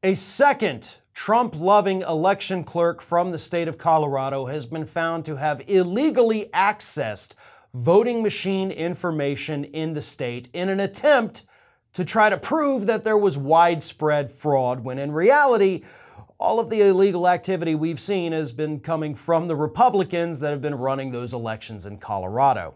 A second Trump-loving election clerk from the state of Colorado has been found to have illegally accessed voting machine information in the state in an attempt to try to prove that there was widespread fraud, when in reality, all of the illegal activity we've seen has been coming from the Republicans that have been running those elections in Colorado.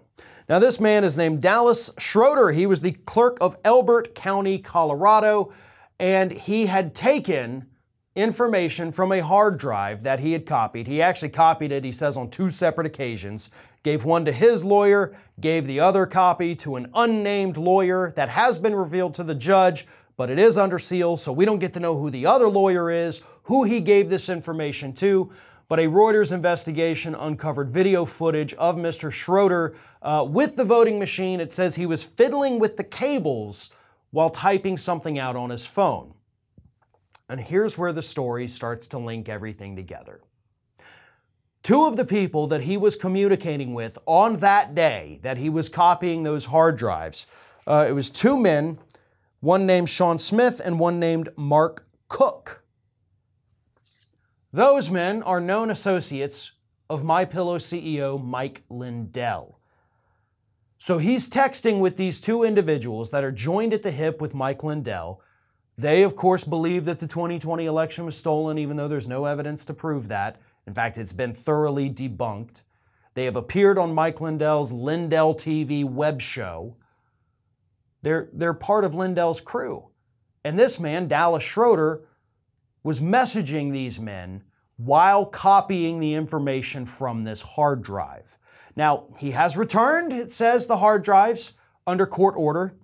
Now, this man is named Dallas Schroeder. He was the clerk of Elbert County, Colorado, and he had taken information from a hard drive that he had copied. He actually copied it, he says, on 2 separate occasions. Gave one to his lawyer, gave the other copy to an unnamed lawyer that has been revealed to the judge, but it is under seal, so we don't get to know who the other lawyer is, who he gave this information to. But a Reuters investigation uncovered video footage of Mr. Schroeder with the voting machine. It says he was fiddling with the cables while typing something out on his phone. And here's where the story starts to link everything together. 2 of the people that he was communicating with on that day that he was copying those hard drives, it was 2 men, one named Sean Smith and one named Mark Cook. Those men are known associates of MyPillow CEO Mike Lindell. So he's texting with these 2 individuals that are joined at the hip with Mike Lindell. They, of course, believe that the 2020 election was stolen, even though there's no evidence to prove that. In fact, it's been thoroughly debunked. They have appeared on Mike Lindell's Lindell TV web show. They're part of Lindell's crew. And this man, Dallas Schroeder, was messaging these men while copying the information from this hard drive. Now, he has returned, it says, the hard drives under court order.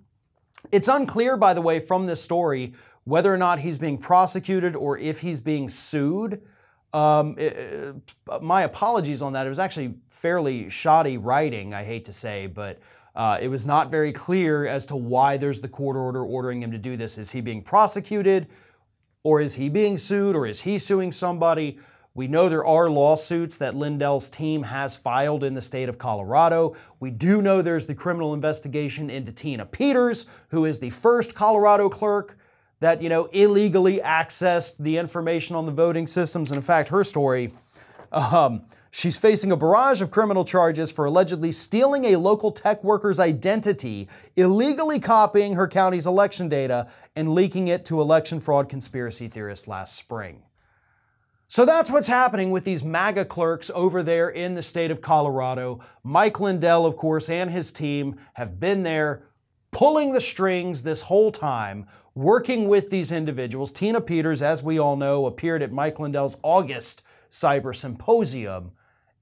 It's unclear, by the way, from this story, whether or not he's being prosecuted or if he's being sued. My apologies on that. It was actually fairly shoddy writing, I hate to say, but it was not very clear as to why there's the court order ordering him to do this. Is he being prosecuted, or is he being sued, or is he suing somebody? We know there are lawsuits that Lindell's team has filed in the state of Colorado. We do know there's the criminal investigation into Tina Peters, who is the first Colorado clerk that, illegally accessed the information on the voting systems. And in fact, her story, she's facing a barrage of criminal charges for allegedly stealing a local tech worker's identity, illegally copying her county's election data, and leaking it to election fraud conspiracy theorists last spring. So that's what's happening with these MAGA clerks over there in the state of Colorado. Mike Lindell, of course, and his team have been there pulling the strings this whole time, working with these individuals. Tina Peters, as we all know, appeared at Mike Lindell's August Cyber Symposium.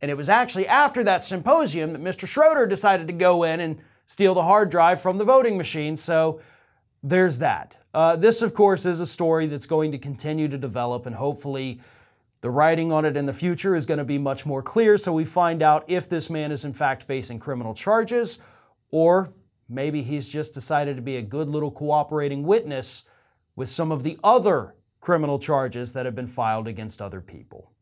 And it was actually after that symposium that Mr. Schroeder decided to go in and steal the hard drive from the voting machine. So there's that. This, of course, is a story that's going to continue to develop, and hopefully the writing on it in the future is going to be much more clear, so we find out if this man is in fact facing criminal charges, or maybe he's just decided to be a good little cooperating witness with some of the other criminal charges that have been filed against other people.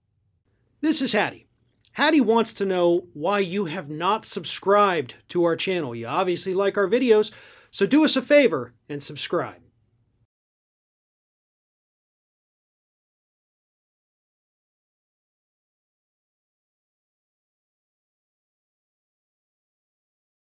This is Hattie. Hattie wants to know why you have not subscribed to our channel. You obviously like our videos, so do us a favor and subscribe.